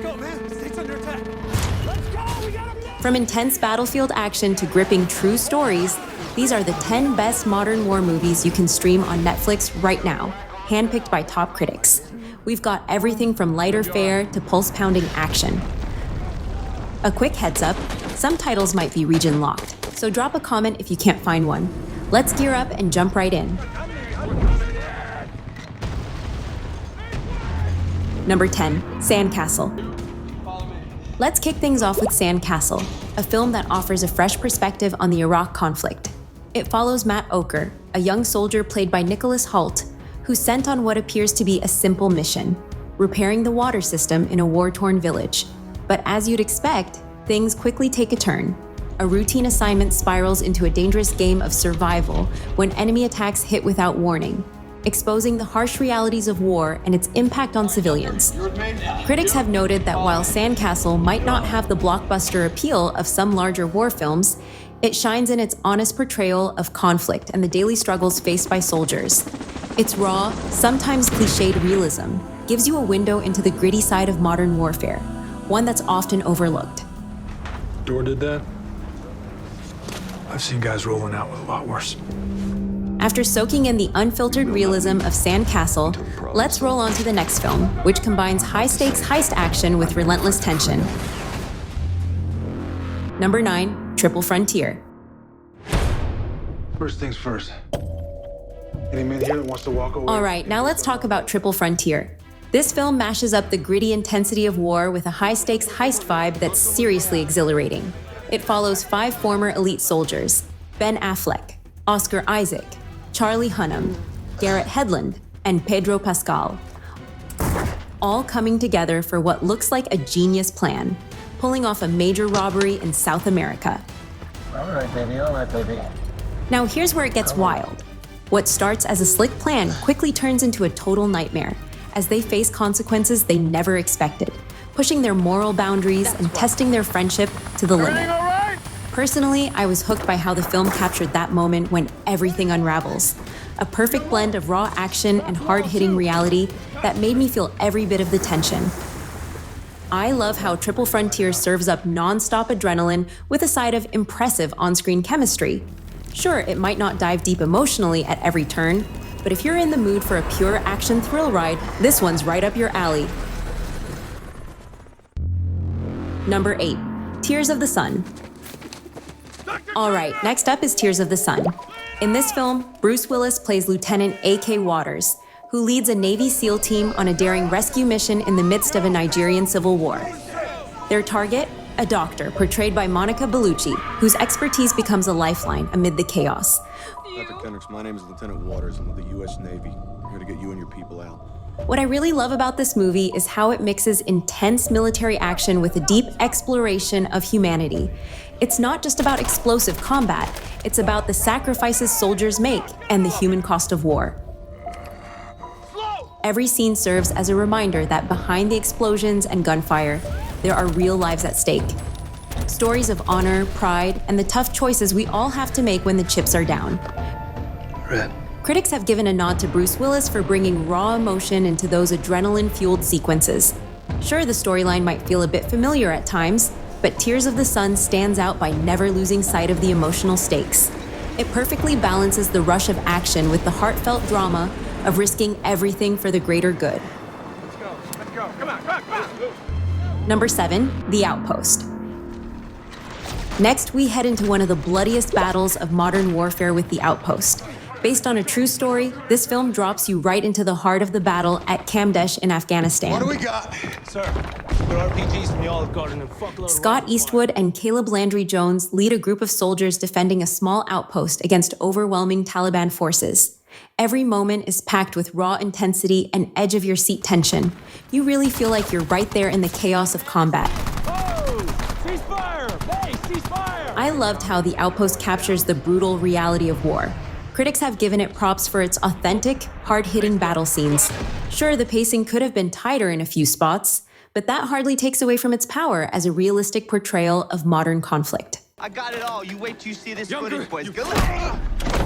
go, man. State's under attack. From intense battlefield action to gripping true stories, these are the 10 best modern war movies you can stream on Netflix right now, handpicked by top critics. We've got everything from lighter fare to pulse-pounding action. A quick heads up, some titles might be region locked, so drop a comment if you can't find one. Let's gear up and jump right in. Number 10, Sandcastle. Let's kick things off with Sandcastle, a film that offers a fresh perspective on the Iraq conflict. It follows Matt Oker, a young soldier played by Nicholas Hoult, who's sent on what appears to be a simple mission, repairing the water system in a war-torn village. But as you'd expect, things quickly take a turn. A routine assignment spirals into a dangerous game of survival when enemy attacks hit without warning, exposing the harsh realities of war and its impact on civilians. Critics have noted that while Sandcastle might not have the blockbuster appeal of some larger war films, it shines in its honest portrayal of conflict and the daily struggles faced by soldiers. Its raw, sometimes cliched realism gives you a window into the gritty side of modern warfare, one that's often overlooked. Door did that? I've seen guys rolling out with a lot worse. After soaking in the unfiltered realism of Sandcastle, let's roll on to the next film, which combines high-stakes heist action with relentless tension. Number 9, Triple Frontier. First things first. Any man here that wants to walk away? All right, now let's talk about Triple Frontier. This film mashes up the gritty intensity of war with a high-stakes heist vibe that's seriously exhilarating. It follows 5 former elite soldiers: Ben Affleck, Oscar Isaac, Charlie Hunnam, Garrett Hedlund, and Pedro Pascal, all coming together for what looks like a genius plan, pulling off a major robbery in South America. All right, baby. Now here's where it gets wild. What starts as a slick plan quickly turns into a total nightmare as they face consequences they never expected, pushing their moral boundaries and testing their friendship to the limit. Personally, I was hooked by how the film captured that moment when everything unravels. A perfect blend of raw action and hard-hitting reality that made me feel every bit of the tension. I love how Triple Frontier serves up non-stop adrenaline with a side of impressive on-screen chemistry. Sure, it might not dive deep emotionally at every turn, but if you're in the mood for a pure action thrill ride, this one's right up your alley. Number 8, Tears of the Sun. All right, next up is Tears of the Sun. In this film, Bruce Willis plays Lieutenant A.K. Waters, who leads a Navy SEAL team on a daring rescue mission in the midst of a Nigerian civil war. Their target? A doctor, portrayed by Monica Bellucci, whose expertise becomes a lifeline amid the chaos. Dr. Kendricks, my name is Lieutenant Waters. I'm with the U.S. Navy. I'm here to get you and your people out. What I really love about this movie is how it mixes intense military action with a deep exploration of humanity. It's not just about explosive combat, it's about the sacrifices soldiers make and the human cost of war. Every scene serves as a reminder that behind the explosions and gunfire, there are real lives at stake. Stories of honor, pride, and the tough choices we all have to make when the chips are down. Red. Critics have given a nod to Bruce Willis for bringing raw emotion into those adrenaline-fueled sequences. Sure, the storyline might feel a bit familiar at times, but Tears of the Sun stands out by never losing sight of the emotional stakes. It perfectly balances the rush of action with the heartfelt drama of risking everything for the greater good. Let's go. Come on. Number 7, The Outpost. Next, we head into one of the bloodiest battles of modern warfare with The Outpost. Based on a true story, this film drops you right into the heart of the battle at Kamdesh in Afghanistan. What do we got? Sir, they're RPGs from the Olive Garden and fuckload. Scott Eastwood and Caleb Landry Jones lead a group of soldiers defending a small outpost against overwhelming Taliban forces. Every moment is packed with raw intensity and edge-of-your-seat tension. You really feel like you're right there in the chaos of combat. Oh! Ceasefire! Hey, ceasefire! I loved how The Outpost captures the brutal reality of war. Critics have given it props for its authentic, hard-hitting battle scenes. Sure, the pacing could have been tighter in a few spots, but that hardly takes away from its power as a realistic portrayal of modern conflict. I got it all. You wait till you see this Younger, footage, boys. you Good luck.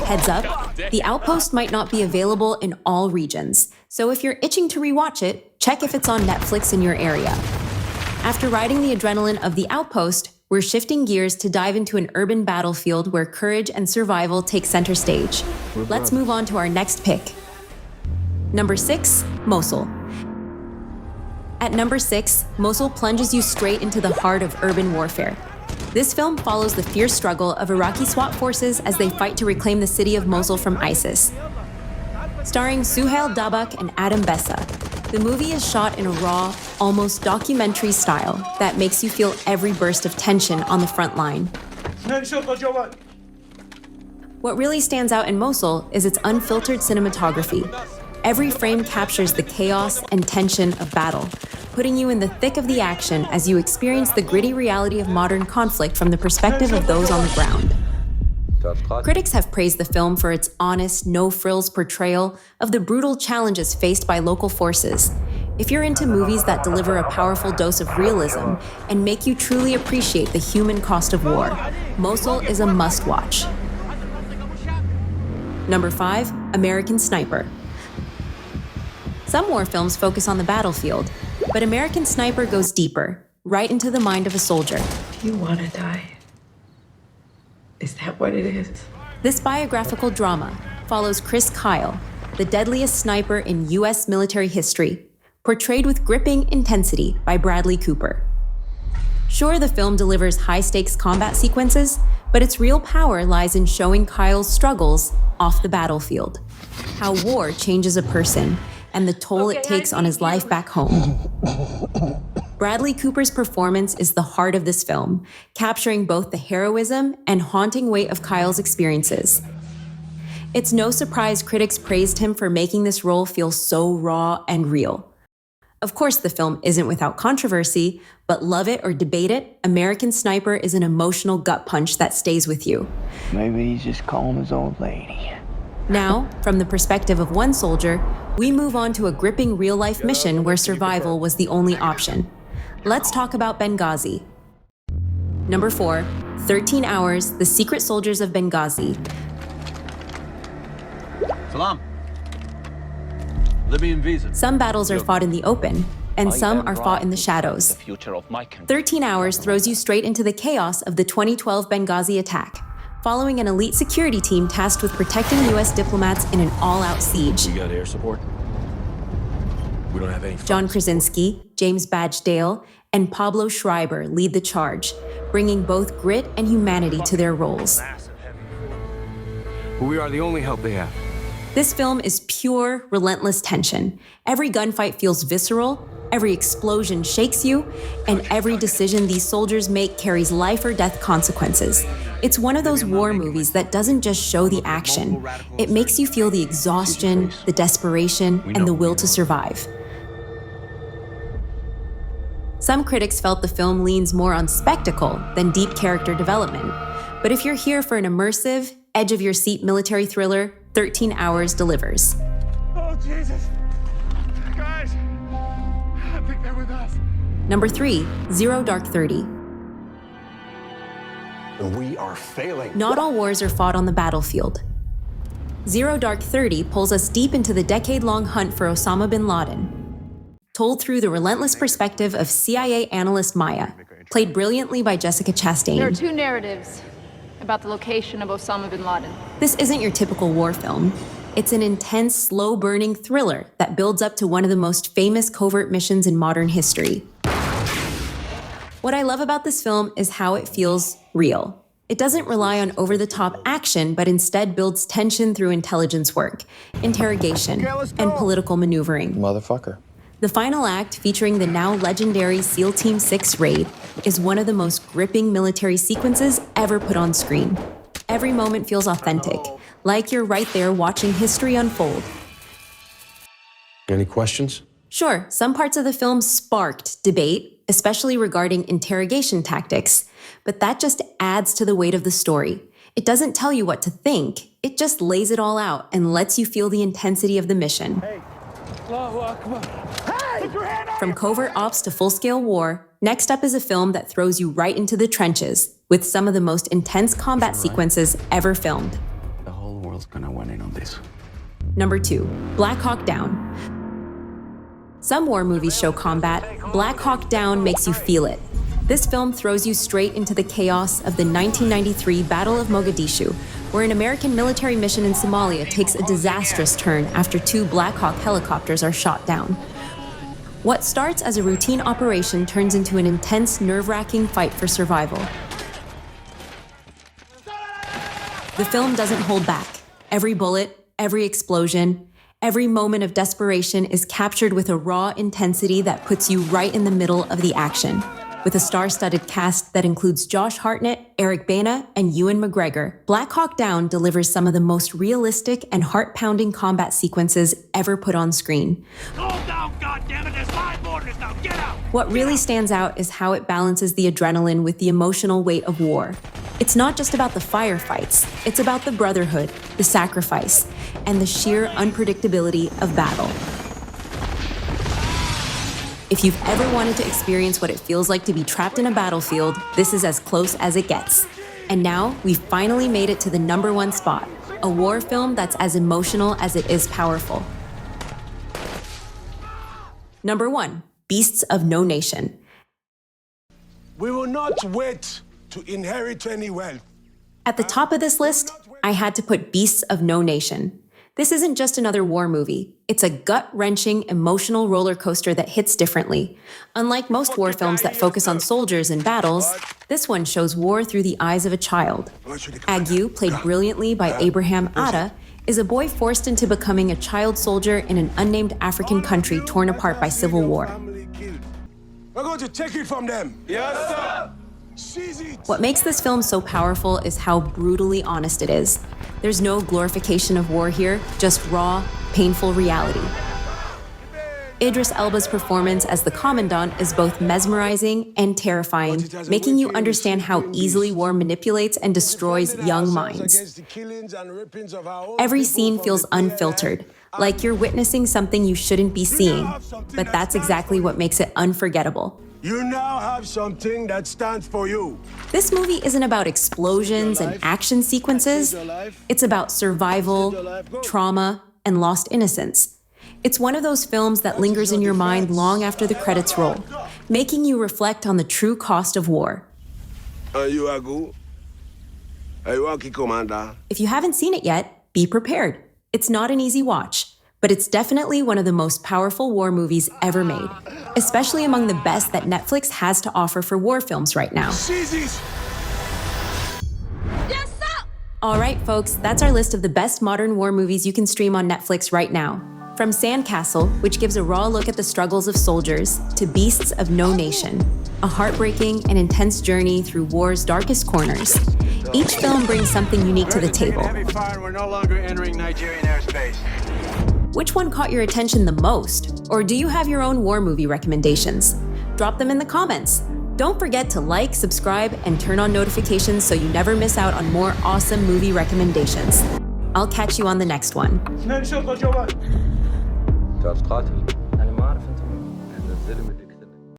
Heads up, The Outpost might not be available in all regions, so if you're itching to rewatch it, check if it's on Netflix in your area. After riding the adrenaline of the Outpost, we're shifting gears to dive into an urban battlefield where courage and survival take center stage. Let's move on to our next pick. Number 6, Mosul. At number 6, Mosul plunges you straight into the heart of urban warfare. This film follows the fierce struggle of Iraqi SWAT forces as they fight to reclaim the city of Mosul from ISIS. Starring Suhail Dabak and Adam Bessa, the movie is shot in a raw, almost documentary style that makes you feel every burst of tension on the front line. What really stands out in Mosul is its unfiltered cinematography. Every frame captures the chaos and tension of battle, putting you in the thick of the action as you experience the gritty reality of modern conflict from the perspective of those on the ground. Critics have praised the film for its honest, no-frills portrayal of the brutal challenges faced by local forces. If you're into movies that deliver a powerful dose of realism and make you truly appreciate the human cost of war, Mosul is a must-watch. Number 5, American Sniper. Some war films focus on the battlefield, but American Sniper goes deeper, right into the mind of a soldier. You want to die? Is that what it is? This biographical drama follows Chris Kyle, the deadliest sniper in U.S. military history, portrayed with gripping intensity by Bradley Cooper. Sure, the film delivers high-stakes combat sequences, but its real power lies in showing Kyle's struggles off the battlefield, how war changes a person, and the toll it takes on his life back home. Bradley Cooper's performance is the heart of this film, capturing both the heroism and haunting weight of Kyle's experiences. It's no surprise critics praised him for making this role feel so raw and real. Of course, the film isn't without controversy, but love it or debate it, American Sniper is an emotional gut punch that stays with you. Maybe he's just calling his old lady. Now, from the perspective of one soldier, we move on to a gripping real-life mission where survival was the only option. Let's talk about Benghazi. Number 4, 13 Hours, The Secret Soldiers of Benghazi. Salam. Libyan visa. Some battles are fought in the open, and some are fought in the shadows. 13 Hours throws you straight into the chaos of the 2012 Benghazi attack, following an elite security team tasked with protecting U.S. diplomats in an all-out siege. We got air support? We don't have any... John Krasinski, James Badge Dale, and Pablo Schreiber lead the charge, bringing both grit and humanity to their roles. We are the only help they have. This film is pure, relentless tension. Every gunfight feels visceral, every explosion shakes you, and every decision these soldiers make carries life or death consequences. It's one of those war movies that doesn't just show the action. It makes you feel the exhaustion, the desperation, and the will to survive. Some critics felt the film leans more on spectacle than deep character development. But if you're here for an immersive, edge-of-your-seat military thriller, 13 Hours delivers. Oh, Jesus. Guys, I think they're with us. Number 3, Zero Dark 30. We are failing. Not all wars are fought on the battlefield. Zero Dark 30 pulls us deep into the decade-long hunt for Osama bin Laden, told through the relentless perspective of CIA analyst Maya, played brilliantly by Jessica Chastain. There are two narratives about the location of Osama bin Laden. This isn't your typical war film. It's an intense, slow-burning thriller that builds up to one of the most famous covert missions in modern history. What I love about this film is how it feels real. It doesn't rely on over-the-top action, but instead builds tension through intelligence work, interrogation, and political maneuvering. Motherfucker. The final act, featuring the now legendary SEAL Team 6 raid, is one of the most gripping military sequences ever put on screen. Every moment feels authentic, like you're right there watching history unfold. Any questions? Sure, some parts of the film sparked debate, especially regarding interrogation tactics, but that just adds to the weight of the story. It doesn't tell you what to think, it just lays it all out and lets you feel the intensity of the mission. From covert ops to full-scale war, next up is a film that throws you right into the trenches with some of the most intense combat sequences ever filmed. The whole world's gonna weigh in on this. Number 2, Black Hawk Down. Some war movies show combat. Black Hawk Down makes you feel it. This film throws you straight into the chaos of the 1993 Battle of Mogadishu, where an American military mission in Somalia takes a disastrous turn after 2 Black Hawk helicopters are shot down. What starts as a routine operation turns into an intense, nerve-wracking fight for survival. The film doesn't hold back. Every bullet, every explosion, every moment of desperation is captured with a raw intensity that puts you right in the middle of the action. With a star-studded cast that includes Josh Hartnett, Eric Bana, and Ewan McGregor, Black Hawk Down delivers some of the most realistic and heart-pounding combat sequences ever put on screen. Slow down, goddammit! There's 5 orders now. Get out! What really stands out is how it balances the adrenaline with the emotional weight of war. It's not just about the firefights, it's about the brotherhood, the sacrifice, and the sheer unpredictability of battle. If you've ever wanted to experience what it feels like to be trapped in a battlefield, this is as close as it gets. And now, we've finally made it to the #1 spot, a war film that's as emotional as it is powerful. Number 1, Beasts of No Nation. We will not wait to inherit any wealth. At the top of this list, I had to put Beasts of No Nation. This isn't just another war movie. It's a gut-wrenching, emotional roller coaster that hits differently. Unlike most war films that focus on soldiers and battles, this one shows war through the eyes of a child. Agu, played brilliantly by Abraham Atta, is a boy forced into becoming a child soldier in an unnamed African country torn apart by civil war. We're going to take it from them. Yes, sir. What makes this film so powerful is how brutally honest it is. There's no glorification of war here, just raw, painful reality. Idris Elba's performance as the Commandant is both mesmerizing and terrifying, making you understand how easily war manipulates and destroys young minds. Every scene feels unfiltered, like you're witnessing something you shouldn't be seeing, but that's exactly what makes it unforgettable. You now have something that stands for you. This movie isn't about explosions and action sequences. It's about survival, trauma, and lost innocence. It's one of those films that lingers in your mind long after the credits roll, making you reflect on the true cost of war. Are you Agu? Are you Aki Commander? If you haven't seen it yet, be prepared. It's not an easy watch, but it's definitely one of the most powerful war movies ever made, especially among the best that Netflix has to offer for war films right now. All right, folks, that's our list of the best modern war movies you can stream on Netflix right now. From Sandcastle, which gives a raw look at the struggles of soldiers, to Beasts of No Nation, a heartbreaking and intense journey through war's darkest corners. Each film brings something unique to the table. We're no longer entering Nigerian airspace. Which one caught your attention the most? Or do you have your own war movie recommendations? Drop them in the comments. Don't forget to like, subscribe, and turn on notifications so you never miss out on more awesome movie recommendations. I'll catch you on the next one.